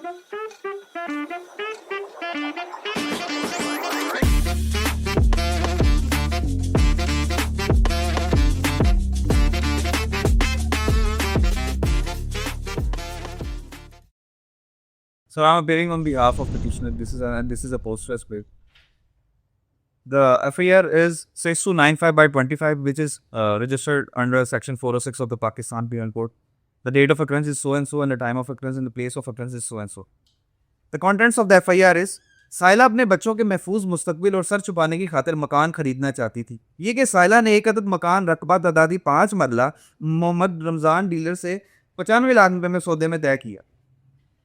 So I'm appearing on behalf of petitioner. This is a post-stress bill. The FIR is 6295 by 25, which is registered under Section 406 of the Pakistan Penal Code. The date of occurrence is so and so, and the time of occurrence and the place of occurrence is so and so. The contents of the FIR is Saila अपने बच्चों के महफूज मुस्तकबिल और sir छुपाने की खातिर मकान खरीदना चाहती थी। ये कि साइला ने एक अदद मकान रकबा तदादी 5 मरला मोहम्मद रमज़ान डीलर से 95 लाख रुपए में सौदे में तय किया।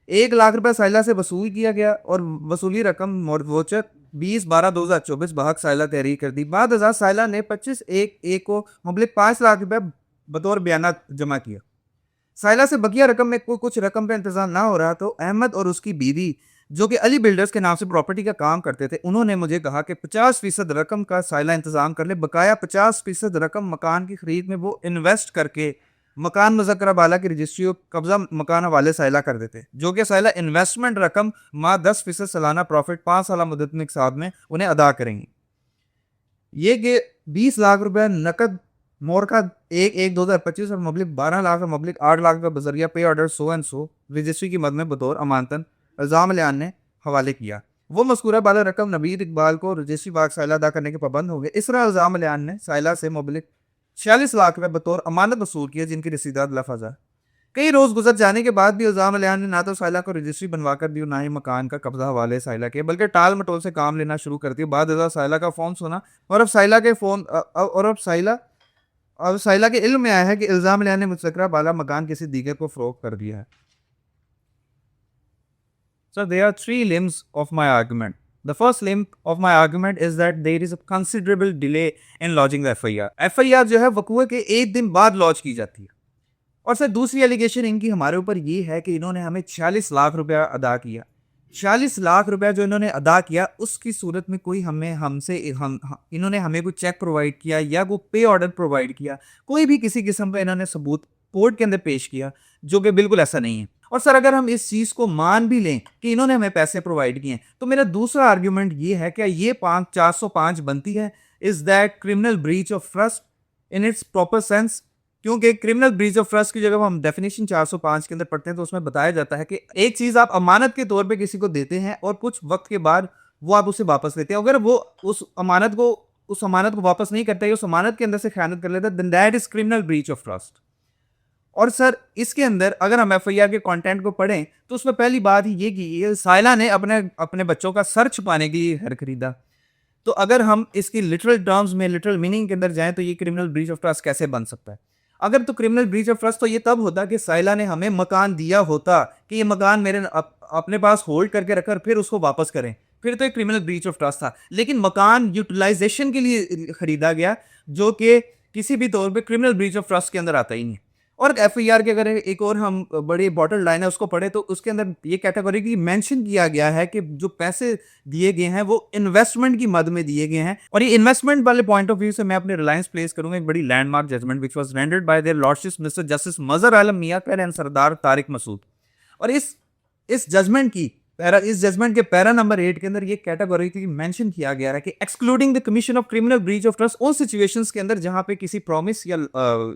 1 लाख रुपए साइला से वसूल किया गया और वसूली रकम वोचर 20/12/2024 बहक साइला तहरीर कर दी। बाद हज़ार साइला ने 25/1/1 को मुबलिक 5 लाख रुपए बतौर बयानात जमा किया। साइला से बकिया रकम में कुछ रकम का इंतजाम ना हो रहा तो अहमद और उसकी बीवी जो कि अली बिल्डर्स के नाम से प्रॉपर्टी का काम करते थे, उन्होंने मुझे कहा कि 50% रकम का साइला इंतजाम कर ले, बकाया 50% रकम मकान की खरीद में वो इन्वेस्ट करके मकान मुज़क्करा बाला की रजिस्ट्री और कब्जा मकान हवाले साइला कर देते, जो कि साइला इन्वेस्टमेंट रकम माह 10% सालाना प्रॉफिट 5 साल मुद्दत में साथ में उन्हें अदा करेंगी। ये कि 20 लाख रुपए नकद मोर का 1/1/2025 और मबलिक 12 लाख और मबलिक 8 लाख का बजरिया पे order so and so registry की मद में बतौर अमानतन इल्ज़ाम अलियान ने हवाले किया। वो मज़कूरा बाला रकम नबीर इकबाल को रजिस्ट्री बाग साइला अदा करने के पाबंद हो गए। इस तरह इल्ज़ाम अलियान ने साइला से मुबलिक 46 लाख रुपए बतौर अमानत वसूल किया, जिनकी रसीदात लफाजा। कई रोज़ गुजर जाने के बाद भी इल्ज़ाम अलियान ने ना तो साइला को रजिस्ट्री बनवा कर दी और ना ही मकान का कब्जा हवाले साइला के, बल्कि टाल मटोल से काम लेना शुरू कर दिया। बाद साइला का फ़ोन सुना और अब साइला के इल्म में आया है कि इल्ज़ाम अलियान ने मुज़क्करा बाला मकान किसी दीगर को फ़रोख्त कर दिया है। So there are 3 limbs of my argument. The first limb of my argument is that there is a considerable delay in lodging the FIR. FIR जो है वक़ूए के 1 दिन बाद लॉन्च की जाती है। और सर दूसरी एलिगेशन इनकी हमारे ऊपर ये है कि इन्होंने हमें 46 लाख रुपया अदा किया। 46 लाख रुपया जो इन्होंने अदा किया, उसकी सूरत में कोई इन्होंने हमें कोई चेक प्रोवाइड किया या कोई पे ऑर्डर प्रोवाइड किया, कोई भी किसी किस्म का इन्होंने सबूत कोर्ट के अंदर पेश किया, जो कि बिल्कुल ऐसा नहीं है। और सर अगर हम इस चीज़ को मान भी लें कि इन्होंने हमें पैसे प्रोवाइड किए हैं, तो मेरा दूसरा आर्ग्यूमेंट ये है कि ये 405 बनती है, is that criminal breach of trust in its proper sense. क्योंकि क्रिमिनल ब्रीच ऑफ ट्रस्ट की जगह हम डेफिनेशन 405 के अंदर पढ़ते हैं तो उसमें बताया जाता है कि एक चीज़ आप अमानत के तौर पे किसी को देते हैं और कुछ वक्त के बाद वो आप उसे वापस लेते हैं। अगर वो उस अमानत को वापस नहीं करता है, उस अमानत के अंदर से खयानत कर लेता है, then that is criminal breach of trust. और सर इसके अंदर अगर हम FIR के कंटेंट को पढ़ें तो उसमें पहली बात ही ये कि साइला ने अपने बच्चों का सर छुपाने के लिए घर खरीदा। तो अगर हम इसकी लिटरल टर्म्स में, लिटरल मीनिंग के अंदर जाएं तो ये क्रिमिनल ब्रीच ऑफ ट्रस्ट कैसे बन सकता है? अगर तो क्रिमिनल ब्रीच ऑफ ट्रस्ट तो ये तब होता कि साइला ने हमें मकान दिया होता कि ये मकान मेरे अपने पास होल्ड करके रखकर फिर उसको वापस करें, फिर तो एक क्रिमिनल ब्रीच ऑफ ट्रस्ट था। लेकिन मकान यूटिलाइजेशन के लिए खरीदा गया, जो कि किसी भी तौर पे क्रिमिनल ब्रीच ऑफ ट्रस्ट के अंदर आता ही नहीं। और FIR के अगर एक और हम बड़ी इंपॉर्टेंट लाइन है उसको पढ़े तो उसके अंदर ये कैटेगरी की मेंशन किया गया है कि जो पैसे दिए गए हैं वो इन्वेस्टमेंट की मद में दिए गए हैं। और ये इन्वेस्टमेंट वाले पॉइंट ऑफ व्यू से मैं अपने रिलायंस प्लेस करूंगा एक बड़ी landmark judgment which was rendered by their lordship mister justice Mazhar Alam Miankhel and सरदार तारिक मसूद। और इस जजमेंट के पैरा नंबर 8 के अंदर ये कैटेगरी की मेंशन किया गया है कि excluding the commission of criminal breach of trust उन सिचुएशंस के अंदर जहां पे किसी प्रॉमिस या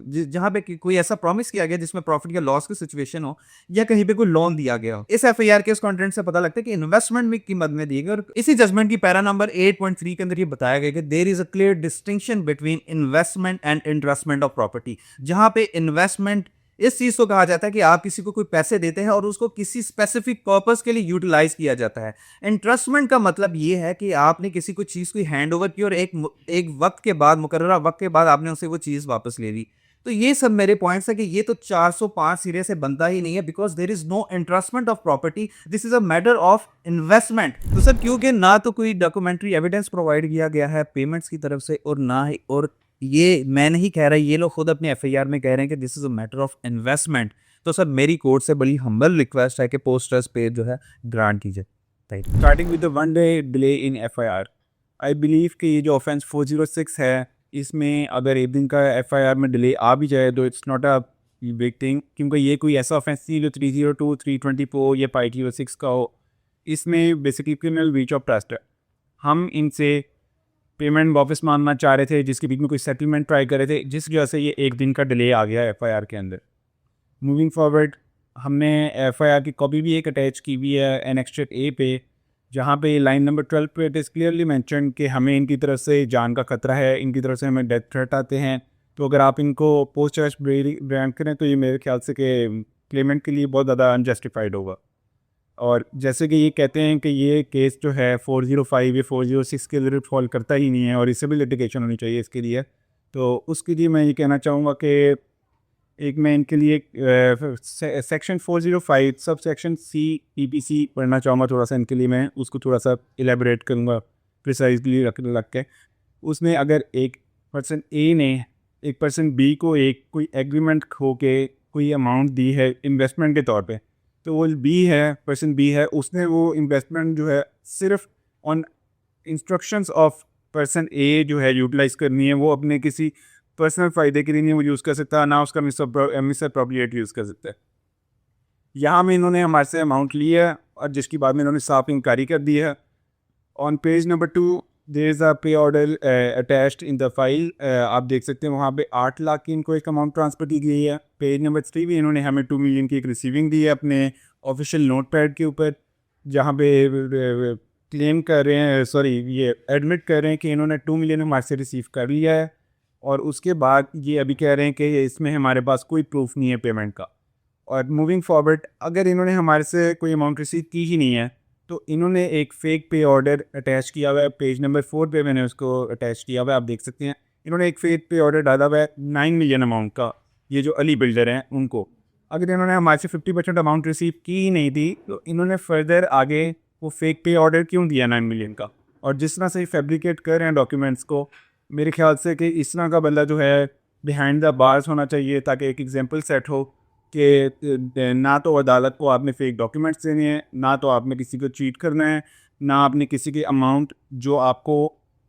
जहां पे कोई ऐसा प्रॉमिस किया गया जिसमें प्रॉफिट या लॉस की सिचुएशन हो या कहीं पे कोई लोन दिया गया हो। इस FIR के इस कंटेंट से पता लगता है कि इन्वेस्टमेंट में की मद में दी गई। और इसी जजमेंट की पैरा नंबर 8.3 के अंदर ये बताया गया कि there is a clear distinction between investment and entrustment of property, जहां पे इन्वेस्टमेंट इस चीज को कहा जाता है कि आप किसी को कोई पैसे देते हैं और उसको किसी स्पेसिफिक पर्पस के लिए यूटिलाइज किया जाता है। इंटरेस्टमेंट का मतलब ये है कि आपने किसी को चीज को हैंड ओवर की और एक वक्त के बाद, मुकर्ररा वक्त के बाद आपने उसे वो चीज वापस ले ली। तो ये सब मेरे पॉइंट्स है कि ये तो 405 सिरे से बनता ही नहीं है, because there is no entrustment of property, this is a matter of investment. तो सर क्योंकि ना तो कोई डॉक्यूमेंट्री एविडेंस प्रोवाइड किया गया है पेमेंट्स की तरफ से और ना ही, और ये मैं नहीं कह रहा, ये लोग खुद अपने FIR में कह रहे हैं कि this is a matter of investment. तो सर मेरी कोर्ट से बड़ी हम्बल रिक्वेस्ट है कि पोस्ट ट्रस्ट पे जो है ग्रांट कीजिए। Starting with the 1 day delay in FIR, I believe कि ये जो ऑफेंस 406 है, इसमें अगर 1 दिन का FIR में डिले आ भी जाए तो it's not a big thing, क्योंकि ये कोई ऐसा ऑफेंस नहीं जो 302, 324 या 506 का हो। इसमें basically criminal breach of trust है। हम इनसे पेमेंट वापस मांगना चाह रहे थे, जिसके बीच में कोई सेटलमेंट ट्राई कर रहे थे, जिस वजह से ये एक दिन का डिले आ गया एफआईआर के अंदर। मूविंग फॉरवर्ड, हमने एफआईआर की कॉपी भी एक अटैच की हुई है एनेक्स्टेड ए पे, जहाँ पे लाइन नंबर 12 पे इट इज़ क्लियरली मैंशन कि हमें इनकी तरफ से जान का खतरा है, इनकी तरफ से हमें डेथ थ्रेट आते हैं। तो अगर आप इनको पोस्ट अरेस्ट ब्रांड करें तो ये मेरे ख्याल से कि क्लेमेंट के लिए बहुत ज़्यादा अनजस्टिफाइड होगा। और जैसे कि ये कहते हैं कि ये केस जो है 405 या 406 के लिए फॉल करता ही नहीं है और इससे भी लिटिगेशन होनी चाहिए इसके लिए। तो उसके लिए मैं ये कहना चाहूँगा कि एक मैं इनके लिए section 405 sub section C PPC पढ़ना चाहूँगा थोड़ा सा इनके लिए। मैं उसको थोड़ा सा इलेबोरेट करूँगा प्रिसाइजली रख के। उसमें अगर एक पर्सन ए ने एक पर्सन बी को एक कोई एग्रीमेंट खो के कोई अमाउंट दी है इन्वेस्टमेंट के तौर पे, तो वो बी है, पर्सन बी है, उसने वो इन्वेस्टमेंट जो है सिर्फ ऑन इंस्ट्रक्शंस ऑफ पर्सन ए जो है यूटिलाइज़ करनी है, वो अपने किसी पर्सनल फ़ायदे के लिए नहीं वो यूज़ कर सकता, ना उसका मिसर अप्रोप्रिएट यूज़ कर सकता है। यहाँ में इन्होंने हमारे से अमाउंट लिया है और जिसकी बाद में इन्होंने साफ इंक्वायरी कर दी है। On page number 2 there is a pay order attached in the file. आप देख सकते हैं वहाँ पे 8 लाख की इनको एक अमाउंट ट्रांसफ़र की गई है। पेज नंबर 3 भी इन्होंने हमें 2 मिलियन की एक रिसीविंग दी है अपने ऑफिशियल नोट पैड के ऊपर, जहाँ पे क्लेम कर रहे हैं, सॉरी ये एडमिट कर रहे हैं कि इन्होंने 2 मिलियन हमारे से रिसीव कर लिया है। और उसके बाद ये अभी कह रहे हैं कि इसमें हमारे पास कोई प्रूफ नहीं है पेमेंट का। और मूविंग फॉरवर्ड, अगर इन्होंने हमारे से कोई अमाउंट रिसीव की ही नहीं है तो इन्होंने एक फ़ेक पे ऑर्डर अटैच किया हुआ है। पेज नंबर 4 पे मैंने उसको अटैच किया हुआ है, आप देख सकते हैं। इन्होंने एक फ़ेक पे ऑर्डर डाला हुआ है 9 मिलियन अमाउंट का, ये जो अली बिल्डर हैं उनको। अगर इन्होंने हमारे से 50% अमाउंट रिसीव की ही नहीं थी तो इन्होंने फर्दर आगे वो फेक पे ऑर्डर क्यों दिया 9 मिलियन का। और जिस तरह से फैब्रिकेट कर रहे हैं डॉक्यूमेंट्स को, मेरे ख्याल से कि इस तरह का बंदा जो है बिहाइंड द बार्स होना चाहिए, ताकि एक एग्जांपल सेट हो कि ना तो अदालत को आपने फेक डॉक्यूमेंट्स देने हैं, ना तो आपने किसी को चीट करना है, ना आपने किसी के अमाउंट जो आपको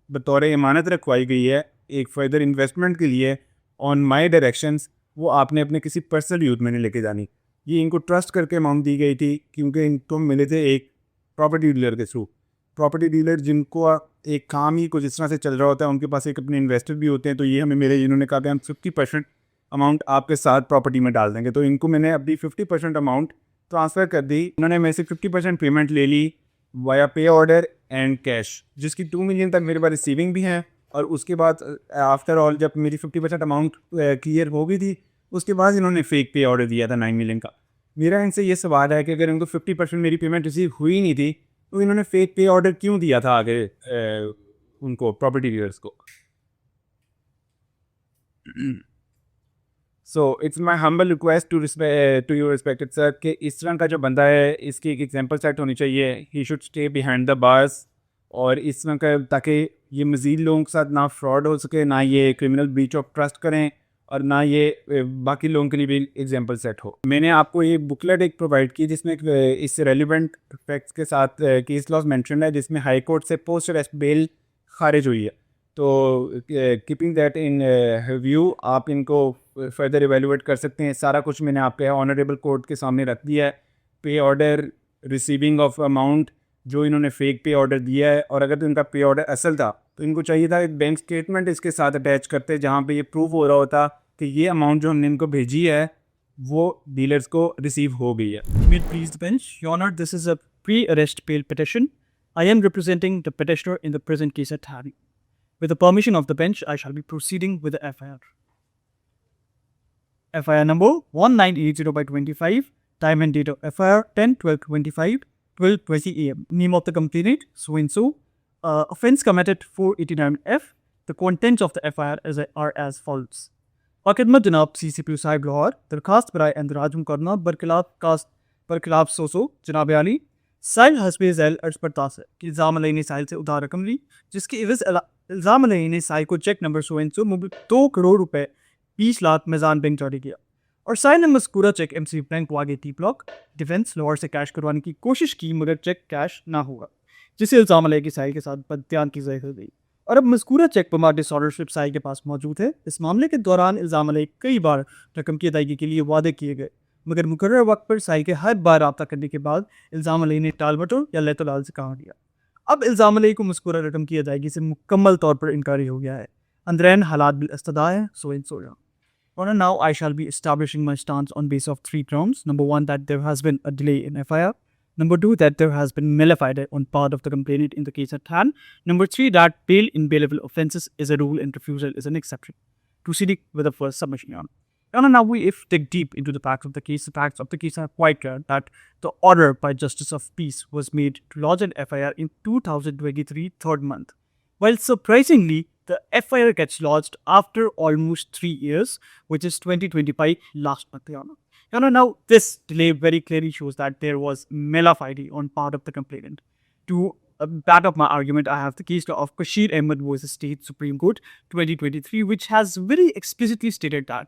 बतौर इमानत रखवाई गई है एक फर्दर इन्वेस्टमेंट के लिए ऑन माई डायरेक्शंस, वो आपने अपने किसी पर्सनल यूज में नहीं लेके जानी। ये इनको ट्रस्ट करके अमाउंट दी गई थी क्योंकि इनको मिले थे एक प्रॉपर्टी डीलर के थ्रू। प्रॉपर्टी डीलर जिनको एक काम ही कुछ इस तरह से चल रहा होता है, उनके पास एक अपने इन्वेस्टर भी होते हैं। तो ये हमें मेरे इन्होंने कहा कि हम 50% अमाउंट आपके साथ प्रॉपर्टी में डाल देंगे। तो इनको मैंने अपनी 50% अमाउंट ट्रांसफ़र कर दी। इन्होंने मेरे से 50% पेमेंट ले ली वाया पे ऑर्डर एंड कैश, जिसकी 2 मिलियन तक मेरे पास रिसीविंग भी है। और उसके बाद आफ्टर ऑल जब मेरी 50% अमाउंट क्लियर हो गई थी, उसके बाद इन्होंने फेक पे ऑर्डर दिया था 9 मिलियन का। मेरा इनसे ये सवाल है कि अगर इनको 50% मेरी पेमेंट रिसीव हुई नहीं थी तो इन्होंने फेक पे ऑर्डर क्यों दिया था आगे उनको प्रॉपर्टी डीलर्स को। So it's my humble request to your respected sir कि इस तरह का जो बंदा है इसकी एक एग्जांपल सेट होनी चाहिए। He should stay behind the bars और इस तरह का, ताकि ये मज़ीद लोगों के साथ ना फ्रॉड हो सके, ना ये क्रिमिनल ब्रीच ऑफ ट्रस्ट करें और ना ये बाकी लोगों के लिए भी एग्जांपल सेट हो। मैंने आपको ये बुकलेट एक प्रोवाइड की जिसमें इस रेलिवेंट फैक्ट्स के साथ केस लॉज मेंशन है, जिसमें हाई कोर्ट से पोस्ट अरेस्ट बेल खारिज हुई है। तो कीपिंग दैट इन व्यू आप इनको फर्दर एवेलुएट कर सकते हैं। सारा कुछ मैंने आपके ऑनरेबल कोर्ट के सामने रख दिया है। पे ऑर्डर, रिसीविंग ऑफ अमाउंट जो इन्होंने फेक पे ऑर्डर दिया है, और अगर तो इनका पे ऑर्डर असल था तो इनको चाहिए था एक बैंक स्टेटमेंट इसके साथ अटैच करते जहाँ पे ये प्रूफ हो रहा होता कि ये अमाउंट जो हमने इनको भेजी है वो डीलर्स को रिसीव हो गई है। May it please the bench. Your Honor, this is a pre-arrest bail petition. I am representing the petitioner in the present case at hand. With the permission of the bench, I shall be proceeding with the FIR. FIR number 1980 by 25, time and date of FIR 10/12/25, 12:20 AM. Name of the complainant, so-and-so. Offense committed 489F. The contents of the FIR are as follows. वाकदमत जनाब CCPO Sahib Lahore, दरखास्त बराए इंदराज मुकदमा बरखिलाफ सोसो जनाब आली साहिल हस्बे झैल अर्ज बर्दाश्त है कि इल्ज़ाम अलई ने साहिल से उधार रकम ली, जिसके एवज इल्ज़ाम अलई ने साहिल को चेक नंबर सो 2 करोड़ रुपए 20 लाख मेज़ान बैंक जारी किया और साहिल ने मज़कूरा चेक MC बैंक को आगे टी ब्लॉक डिफेंस लाहौर से कैश करवाने की कोशिश की, मगर चेक कैश ना हुआ, जिसे इल्ज़ाम अलई की साहिल के साथ बदत्यान की ज़ाहिर हो गई। और अब मज़कूरा चेक पर डिसऑर्डरशिप साई के पास मौजूद है। इस मामले के दौरान इल्ज़ाम अलैह कई बार रकम की अदायगी के लिए वादे किए गए, मगर मुकर्रर वक्त पर साई के हर बार रब्ता करने के बाद इल्ज़ाम अलैह ने टाल मटोल या लैतुलाल से कहा दिया। अब इल्ज़ाम अलैह को मज़कूरा रकम की अदायगी से मुकम्मल तौर पर इनकारी हो गया है। अंदरैन हालात बिल इस्तदा है, सो इन सो On and now, I shall be establishing my stance on base of 3 grounds. Number 1, that there has been a delay in FIR. Number 2, that there has been malefied on part of the complainant in the case at hand. Number 3, that bail in bailable offences is a rule and refusal is an exception. Proceeding with the first submission, Your Honor. Your Honor, now we if dig deep into the facts of the case, the facts of the case are quite clear that the order by Justice of Peace was made to lodge an FIR in 2023 third month. While surprisingly, the FIR gets lodged after almost 3 years, which is 2025 last month, Your Honor. Your Honor, now this delay very clearly shows that there was malafide on part of the complainant. To back up my argument, I have the case law of Kashir Ahmed versus State Supreme Court 2023, which has very explicitly stated that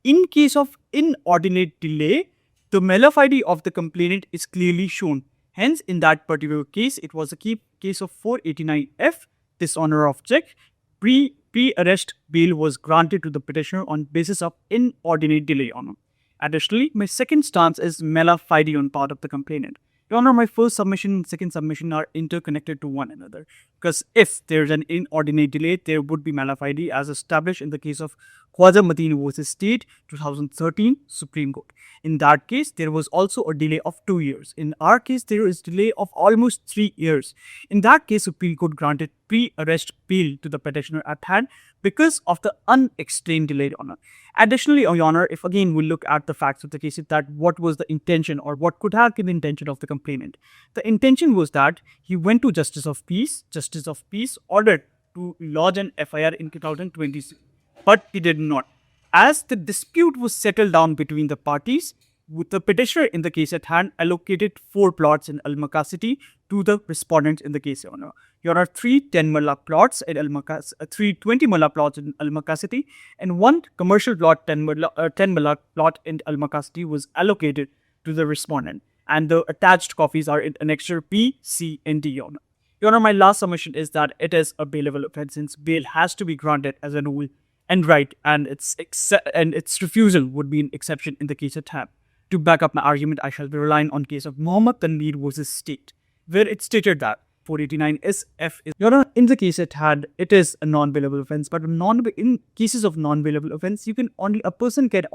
in case of inordinate delay, the malafide of the complainant is clearly shown. Hence, in that particular case, it was a case of 489F, dishonor of check. Pre-arrest bail was granted to the petitioner on basis of inordinate delay, Your Honor. Additionally, my second stance is mala fide on part of the complainant. Your Honor, my first submission and second submission are interconnected to one another. Because if there is an inordinate delay, there would be mala fide as established in the case of Khwaja Mateen versus State 2013 Supreme Court. In that case, there was also a delay of 2 years. In our case, there is delay of almost 3 years. In that case, Supreme Court granted pre-arrest bail to the petitioner at hand because of the unexplained delay, Your Honor. Additionally, Your Honor, if again we look at the facts of the case, that what was the intention or what could have been the intention of the complainant. The intention was that he went to Justice of Peace. Justice of Peace ordered to lodge an FIR in 2026, but he did not. As the dispute was settled down between the parties, with the petitioner in the case at hand allocated 4 plots in Al-Makasiti to the respondents in the case, Your Honor. Your Honor, 3 10 plots in Al-Makasiti, 3 20 Mullah plots in Al-Makasiti, and 1 commercial plot 10 Mullah plot in Al-Makasiti was allocated to the respondent. And the attached copies are in Annexure B, C, and D, Your Honor. Your Honor, my last submission is that it is a bailable offence since bail has to be granted as a rule and right, and its refusal would be an exception in the case at hand. To back up my argument, I shall be relying on case of Muhammad Tanveer versus State, where it stated that 489 SF is, Your Honor, in the case at hand, it is a non-bailable offence, but in cases of non-bailable offence, a person can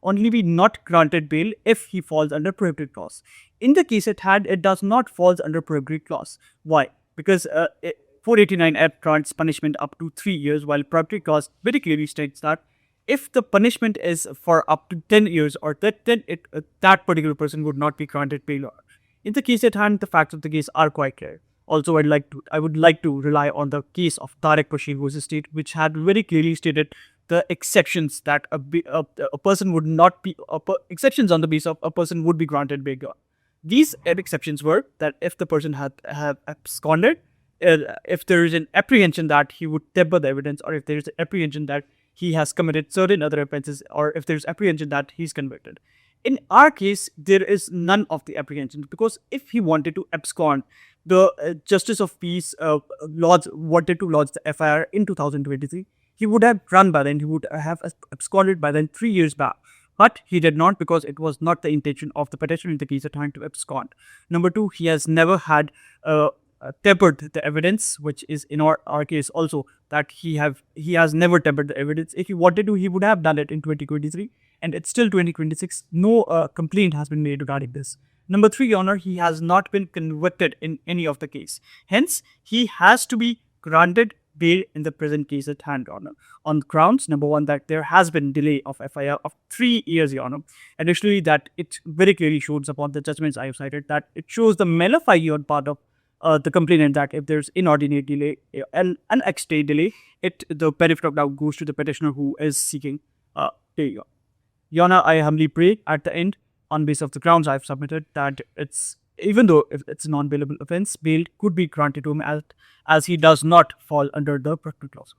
only be not granted bail if he falls under prohibited clause. In the case at hand, it does not falls under prohibited clause. Why? Because 489F grants punishment up to 3 years, while prohibited clause very clearly states that if the punishment is for up to 10 years or that, then that particular person would not be granted bail. In the case at hand, the facts of the case are quite clear. Also, I would like to rely on the case of Tariq Bashir versus State, which had very clearly stated the exceptions that a person would not be exceptions on the basis of a person would be granted bail. These exceptions were that if the person had absconded, if there is an apprehension that he would tamper the evidence, or if there is an apprehension that he has committed certain other offences, or if there is apprehension that he is convicted. In our case, there is none of the apprehension, because if he wanted to abscond, the Justice of Peace wanted to lodge the FIR in 2023. He would have run by then, he would have absconded by then 3 years back. But he did not, because it was not the intention of the petitioner in the case of time to abscond. Number 2, he has never had tempered the evidence, which is in our case also that he has never tempered the evidence. If he wanted to, he would have done it in 2023, and it's still 2026. No complaint has been made regarding this. Number 3, Your Honor, he has not been convicted in any of the case. Hence, he has to be granted bail in the present case at hand, Your Honor, on grounds, number 1, that there has been delay of FIR of 3 years, Your Honor. Additionally, that it very clearly shows upon the judgments I have cited that it shows the malafide on part of the complainant that if there's inordinate delay, an unexplained delay, the benefit of doubt goes to the petitioner who is seeking bail. Your Honor, I humbly pray at the end, on basis of the grounds I have submitted, that even though if it's a non-bailable offence, bail could be granted to him as he does not fall under the prohibited clause.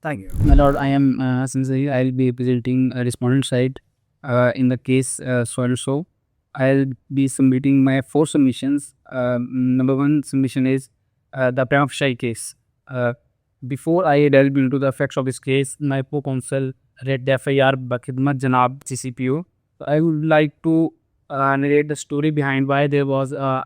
Thank you. My lord, I am Hassan Zahi. I will be presenting a respondent side in the case so. I'll be submitting my 4 submissions. Number 1 submission is the prima facie case. before I delve into the facts of this case, my co-counsel read the FIR Bakhidmat Janab CCPO. So I would like to narrate the story behind why there was a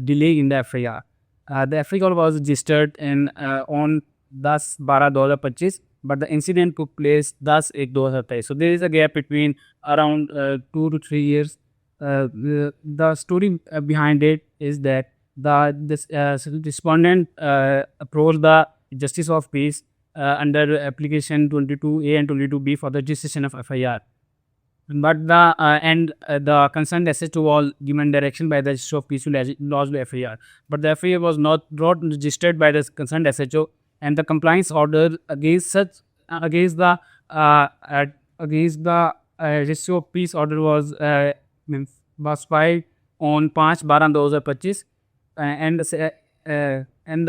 delay in the FIR. The FIR was registered on 10/12/25, but the incident took place 10/1/2023. So there is a gap between around 2 to 3 years. The story behind it is that this respondent approached the Justice of Peace under application 22A and 22B for the registration of FIR. But the concerned SHO was given direction by the Justice of Peace to lodge the FIR. But the FIR was not registered by the concerned SHO, and the compliance order against the Justice of Peace order was filed on 5/12/2025, and in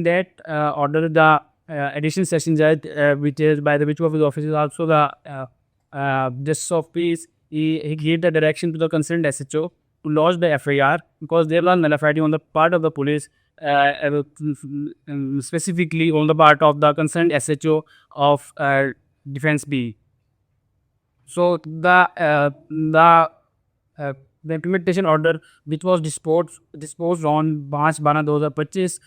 that order the additional session judge, which is by the virtue of his office, is also the Justice of Peace. He gave the direction to the concerned SHO to lodge the FIR because there was malafide on the part of the police, specifically on the part of the concerned SHO of Defense B. So the implementation order, which was disposed on March 2025,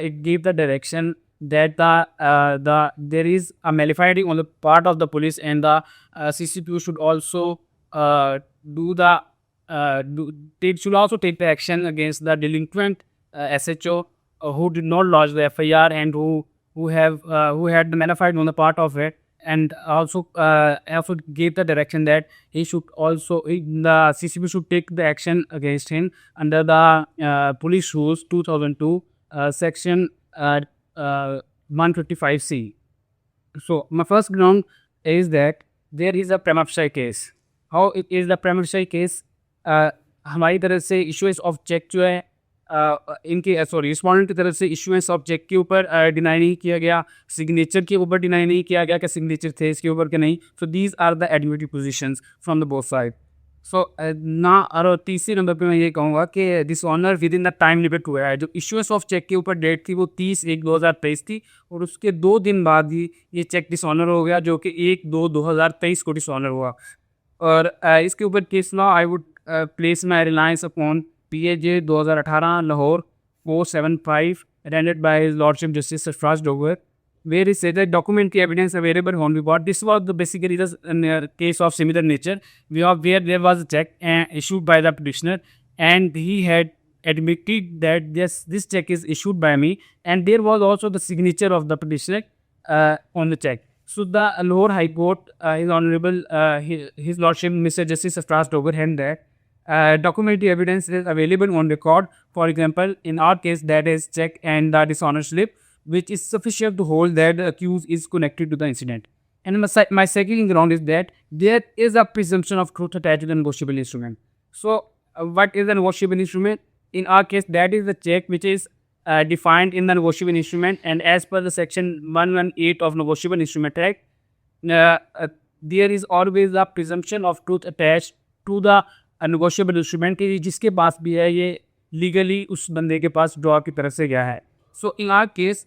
it gave the direction that there is a malafide on the part of the police, and the CCPO should also should also take the action against the delinquent SHO who did not lodge the FIR and who had the malafide on the part of it, and also gave the direction that the CCP should take the action against him under the Police Rules 2002, section 155C. So my first ground is that there is a prima facie case. How it is the prima facie case? हमारी तरफ से issuance of check जो है इनके respondent की तरफ से issuance of check के ऊपर डिनाई नहीं किया गया, सिग्नेचर के ऊपर डिनाई नहीं किया गया कि सिग्नेचर थे इसके ऊपर कि नहीं. So these are the admitted positions from the both side. So और तीसरे नंबर पे मैं ये कहूँगा कि dishonour within the time limit हुआ है. जो इशुएंस ऑफ चेक के ऊपर डेट थी वो 30/1/2023 थी, और उसके 2 दिन बाद ही ये चेक डिसऑनर हो गया, जो कि 1/2/2023 को डिसऑनर हुआ. और इसके ऊपर case law I would place my Reliance upon PAJ 2018 Lahore 475 rendered by His Lordship Justice Sarfraz Dogar, where he said that documentary evidence available on report. This was basically the case of similar nature, where there was a check issued by the petitioner, and he had admitted that this check is issued by me, and there was also the signature of the petitioner on the check. So the Lahore High Court, His Honorable His Lordship Mr. Justice Sarfraz Dogar, held that documentary evidence is available on record. For example, in our case, that is check and the dishonor slip, which is sufficient to hold that the accused is connected to the incident. And my second ground is that there is a presumption of truth attached to the negotiable instrument. So, what is the negotiable instrument? In our case, that is the check which is defined in the negotiable instrument, and as per the section 118 of Negotiable Instrument Act, there is always a presumption of truth attached to the negotiable instrument कि जिसके पास भी है ये legally उस बंदे के पास draw की तरफ से गया है. So in our case,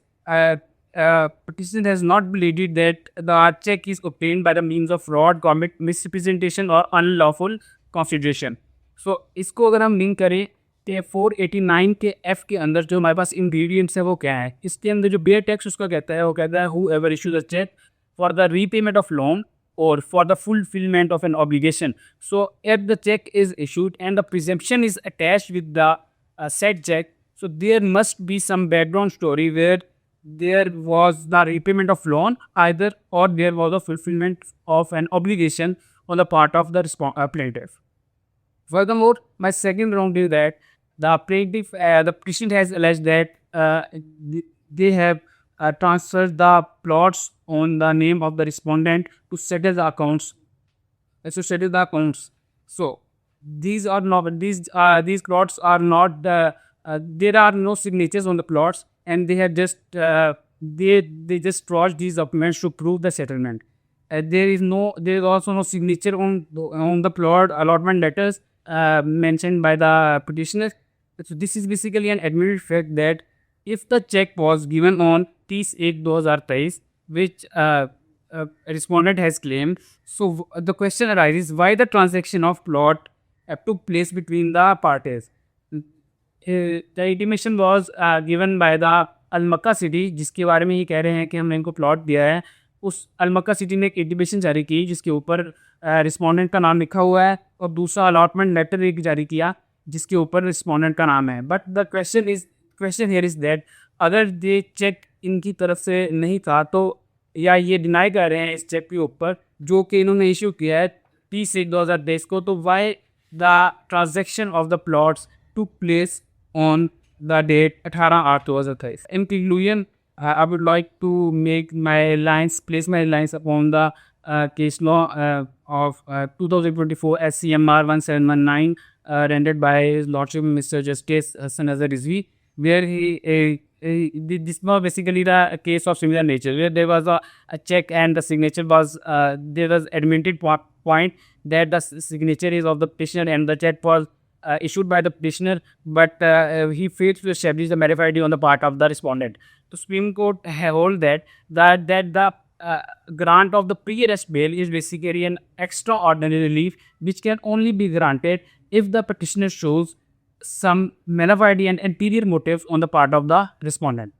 petition has not pleaded that the check is obtained by the means of fraud, commit misrepresentation or unlawful consideration. So इसको अगर हम लिंक करें कि 489 के F के अंदर जो हमारे पास इंग्रेडिएंट्स है वो क्या है, इसके अंदर जो बेयर टैक्स उसका कहता है, वो कहता है whoever issues a check for the repayment of loan or for the fulfillment of an obligation. So if the check is issued and the presumption is attached with the said check, so there must be some background story where there was the repayment of loan either, or there was a fulfillment of an obligation on the part of the plaintiff. Furthermore, my second round is that the plaintiff, the petitioner has alleged that they have transferred the plots on the name of the respondent to settle the accounts. So these plots are not there are no signatures on the plots, and they have just they just forged these documents to prove the settlement. There is also no signature on the plot allotment letters mentioned by the petitioner. So this is basically an admitted fact that if the check was given on 30/1/2023, which respondent has claimed, so the question arises why the transaction of plot took place between the parties. The intimation was given by the अलमक्का city, जिसके बारे में ये कह रहे हैं कि हमने इनको प्लॉट दिया है. उस अलमक्का सिटी ने एक इंटीमेशन जारी की जिसके ऊपर रिस्पोंडेंट का नाम लिखा हुआ है, और दूसरा अलॉटमेंट लेटर एक जारी किया जिसके ऊपर रिस्पोंडेंट का नाम है. But the question here is that अगर ये चेक इनकी तरफ से नहीं था, तो या ये डिनाई कर रहे हैं इस चेक के ऊपर जो कि इन्होंने इशू किया है 30/1/2023 को, तो why the transaction of the plots took place on the date 18/8/2023. In conclusion, I would like to place my lines upon the case law of 2024 SCMR 1719 rendered by His Lordship Mr. Justice Hassan Azhar Rizvi, where this was basically the case of similar nature, where there was a check and the signature was there was admitted point that the signature is of the petitioner and the check was issued by the petitioner, but he failed to establish the verifiability on the part of the respondent. The Supreme Court hold that the grant of the pre-arrest bail is basically an extraordinary relief which can only be granted if the petitioner shows some malafide and ulterior motives on the part of the respondent.